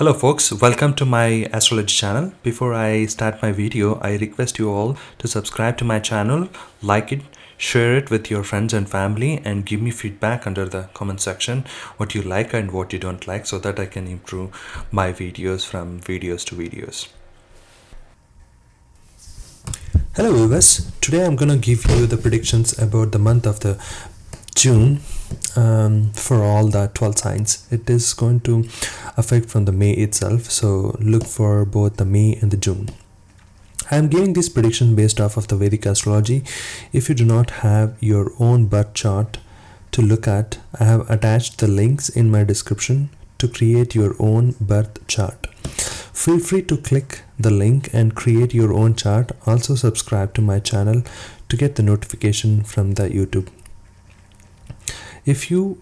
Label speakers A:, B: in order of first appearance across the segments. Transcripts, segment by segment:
A: Hello folks, welcome to my astrology channel. Before I start my video, I request you all to subscribe to my channel, like it, share it with your friends and family, and give me feedback under the comment section what you like and what you don't like, so that I can improve my videos from videos to videos. Hello viewers, today I'm gonna give you the predictions about the month of the June for all the 12 signs. It is going to affect from the May itself, so look for both the May and the June. I am giving this prediction based off of the Vedic Astrology. If you do not have your own birth chart to look at, I have attached the links in my description to create your own birth chart. Feel free to click the link and create your own chart. Also subscribe to my channel to get the notification from the YouTube. If you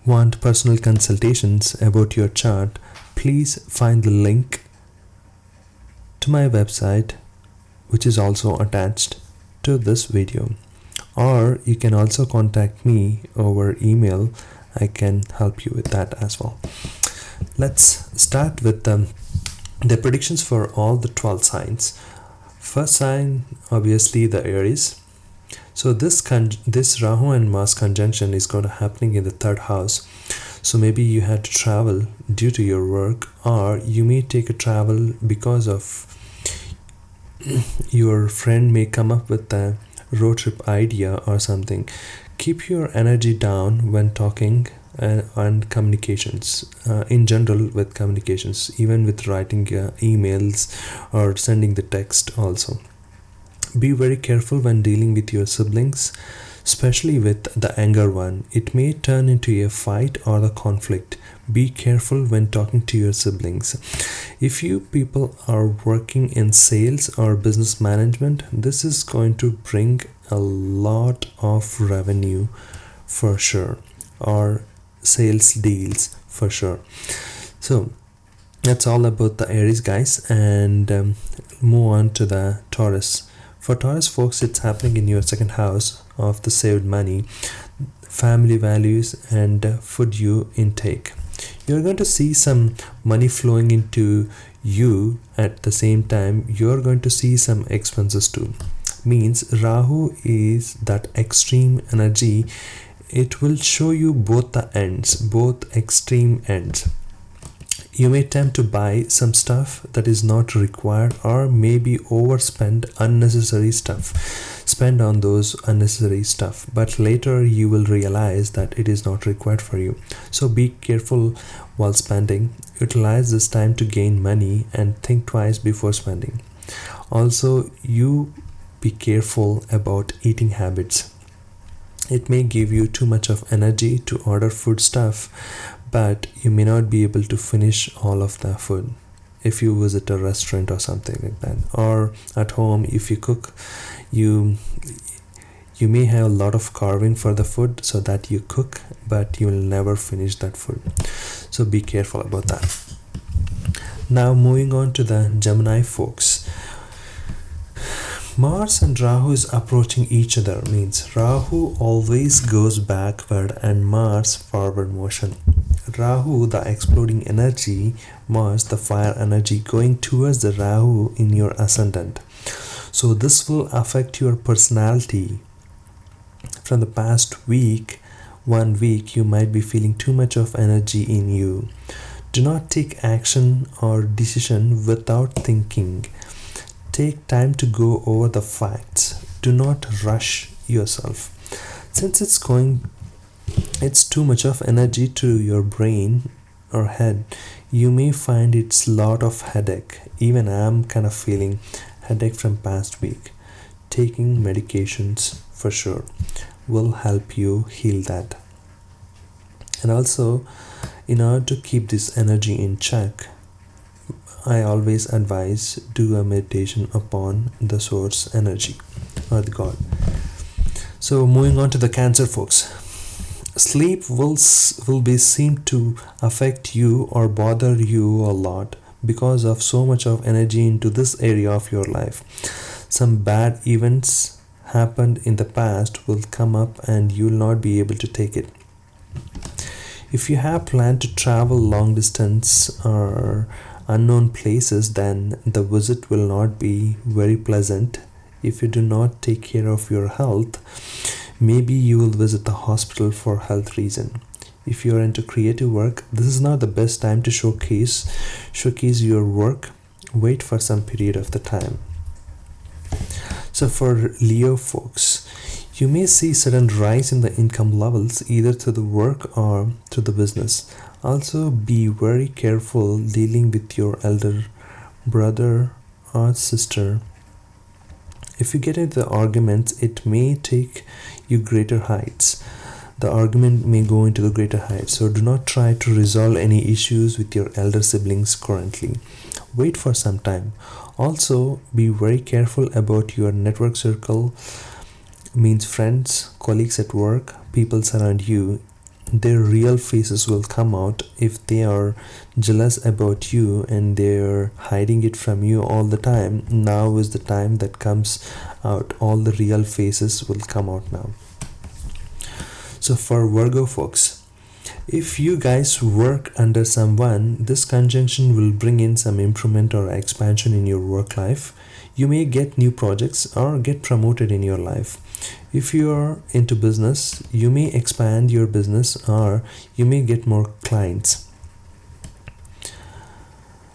A: want personal consultations about your chart, please find the link to my website, which is also attached to this video. Or you can also contact me over email. I can help you with that as well. Let's start with the predictions for all the 12 signs. First sign, obviously the Aries. So this Rahu and Mars conjunction is going to happening in the third house. So maybe you had to travel due to your work, or you may take a travel because of your friend may come up with a road trip idea or something. Keep your energy down when talking and communications, in general with communications, even with writing emails or sending the text also. Be very careful when dealing with your siblings, especially with the younger one. It may turn into a fight or a conflict. Be careful when talking to your siblings. If you people are working in sales or business management, this is going to bring a lot of revenue for sure, or sales deals for sure. So that's all about the Aries guys, and move on to the Taurus. For Taurus folks, it's happening in your second house of the saved money, family values, and food you intake. You're going to see some money flowing into you. At the same time, you're going to see some expenses too. Means Rahu is that extreme energy. It will show you both the ends, both extreme ends. You may attempt to buy some stuff that is not required, or maybe overspend unnecessary stuff. Spend on those unnecessary stuff, but later you will realize that it is not required for you. So be careful while spending. Utilize this time to gain money and think twice before spending. Also, you be careful about eating habits. It may give you too much of energy to order food stuff, but you may not be able to finish all of the food if you visit a restaurant or something like that. Or at home, if you cook, you may have a lot of carving for the food, so that you cook, but you will never finish that food. So be careful about that. Now moving on to the Gemini folks. Mars and Rahu is approaching each other. Means Rahu always goes backward and Mars forward motion. Rahu, the exploding energy, Mars, the fire energy, going towards the Rahu in your ascendant. So this will affect your personality. From the past week, 1 week, you might be feeling too much of energy in you. Do not take action or decision without thinking. Take time to go over the facts. Do not rush yourself. Since it's too much of energy to your brain or head, you may find it's a lot of headache. Even I'm kind of feeling headache from past week. Taking medications for sure will help you heal that. And also, in order to keep this energy in check, I always advise do a meditation upon the source energy or the God. So moving on to the Cancer folks. Sleep will be seem to affect you or bother you a lot because of so much of energy into this area of your life. Some bad events happened in the past will come up and you will not be able to take it. If you have planned to travel long distance or unknown places, then the visit will not be very pleasant. If you do not take care of your health, maybe you will visit the hospital for health reason. If you are into creative work, this is not the best time to showcase your work. Wait for some period of the time. So for Leo folks, you may see sudden rise in the income levels either through the work or through the business. Also be very careful dealing with your elder brother or sister. If you get into the arguments, it may take you greater heights. The argument may go into the greater heights, so do not try to resolve any issues with your elder siblings currently. Wait for some time. Also, be very careful about your network circle, means friends, colleagues at work, people around you. Their real faces will come out if they are jealous about you and they're hiding it from you all the time. Now is the time that comes out. All the real faces will come out now. So for Virgo folks, if you guys work under someone, this conjunction will bring in some improvement or expansion in your work life. You may get new projects or get promoted in your life. If you are into business, you may expand your business or you may get more clients.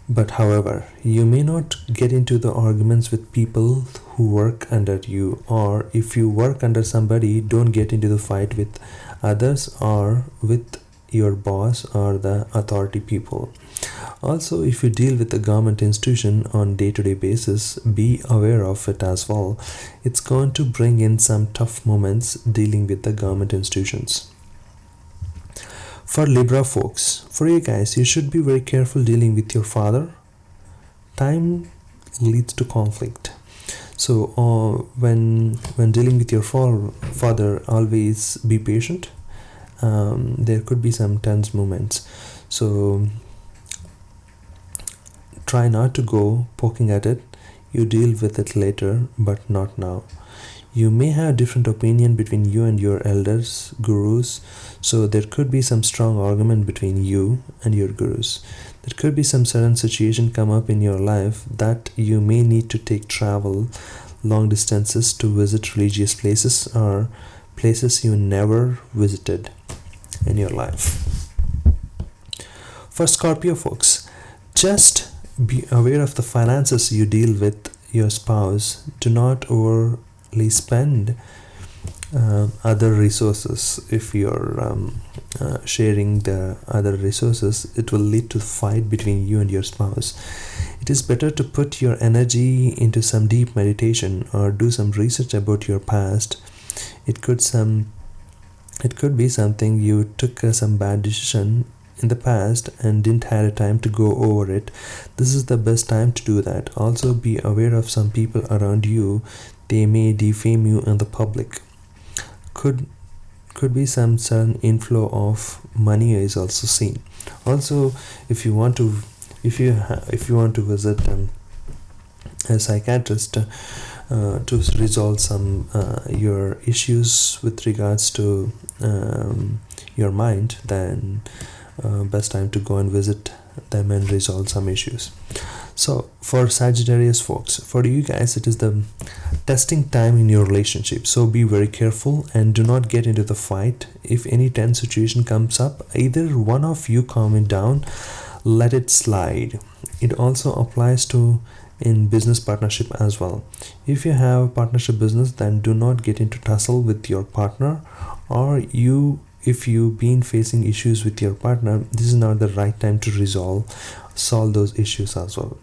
A: But however, you may not get into the arguments with people who work under you, or if you work under somebody, don't get into the fight with others or with your boss or the authority people. Also, if you deal with the government institution on day-to-day basis, be aware of it as well. It's going to bring in some tough moments dealing with the government institutions. For Libra folks, for you guys, you should be very careful dealing with your father. Time leads to conflict. So when dealing with your father, always be patient. There could be some tense moments. So try not to go poking at it. You deal with it later, but not now. You may have different opinion between you and your elders, gurus. So there could be some strong argument between you and your gurus. There could be some sudden situation come up in your life that you may need to take travel long distances to visit religious places or places you never visited in your life. For Scorpio folks, just be aware of the finances you deal with your spouse. Do not overly spend other resources. If you're sharing the other resources, it will lead to fight between you and your spouse. It is better to put your energy into some deep meditation or do some research about your past. It could be something you took some bad decision in the past and didn't have time to go over it. This is the best time to do that. Also be aware of some people around you. They may defame you in the public. Could be some sudden inflow of money is also seen. Also, if you want to visit a psychiatrist to resolve some your issues with regards to your mind, then best time to go and visit them and resolve some issues. So for Sagittarius folks, for you guys, it is the testing time in your relationship. So be very careful and do not get into the fight. If any tense situation comes up, either one of you calm it down, let it slide. It also applies to in business partnership as well. If you have a partnership business, then do not get into tussle with your partner, or if you've been facing issues with your partner, this is not the right time to solve those issues as well.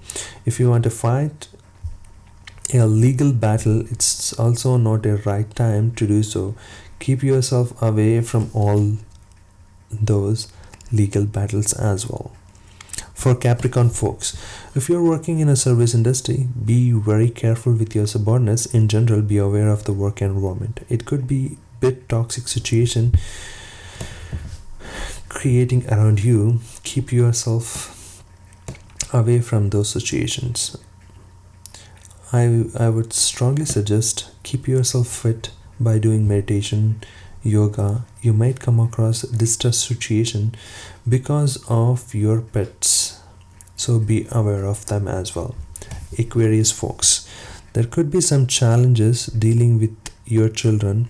A: If you want to fight a legal battle, it's also not a right time to do so. Keep yourself away from all those legal battles as well. For Capricorn folks, if you're working in a service industry, be very careful with your subordinates. In general, be aware of the work environment. It could be a bit toxic situation creating around you. Keep yourself away from those situations. I would strongly suggest keep yourself fit by doing meditation, yoga, You might come across a distress situation because of your pets, so be aware of them as well. Aquarius folks, there could be some challenges dealing with your children.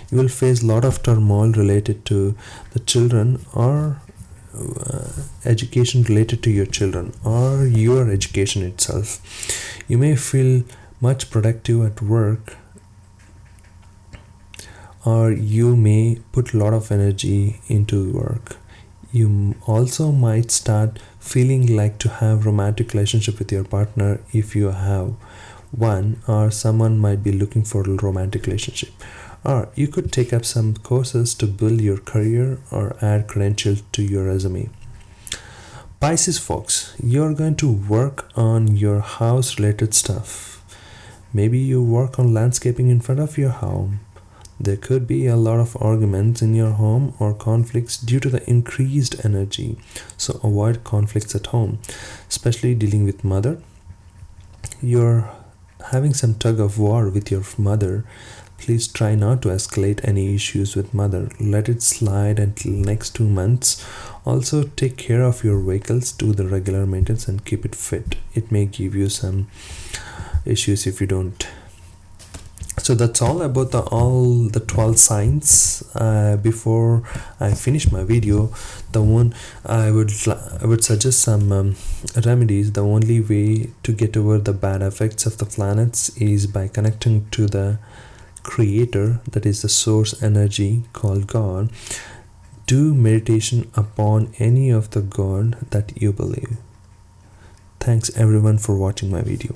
A: You will face a lot of turmoil related to the children, or education related to your children, or your education itself. You may feel much productive at work, or you may put a lot of energy into work. You also might start feeling like to have romantic relationship with your partner if you have one, or someone might be looking for a romantic relationship. Or you could take up some courses to build your career or add credentials to your resume. Pisces folks, you're going to work on your house related stuff. Maybe you work on landscaping in front of your home. There could be a lot of arguments in your home or conflicts due to the increased energy. So avoid conflicts at home, especially dealing with mother. You're having some tug of war with your mother. Please try not to escalate any issues with mother. Let it slide until next 2 months. Also take care of your vehicles, do the regular maintenance and keep it fit. It may give you some issues if you don't. So that's all about all the 12 signs. Before I finish my video, I would suggest some remedies. The only way to get over the bad effects of the planets is by connecting to the creator, that is the source energy called God. Do meditation upon any of the God that you believe. Thanks everyone for watching my video.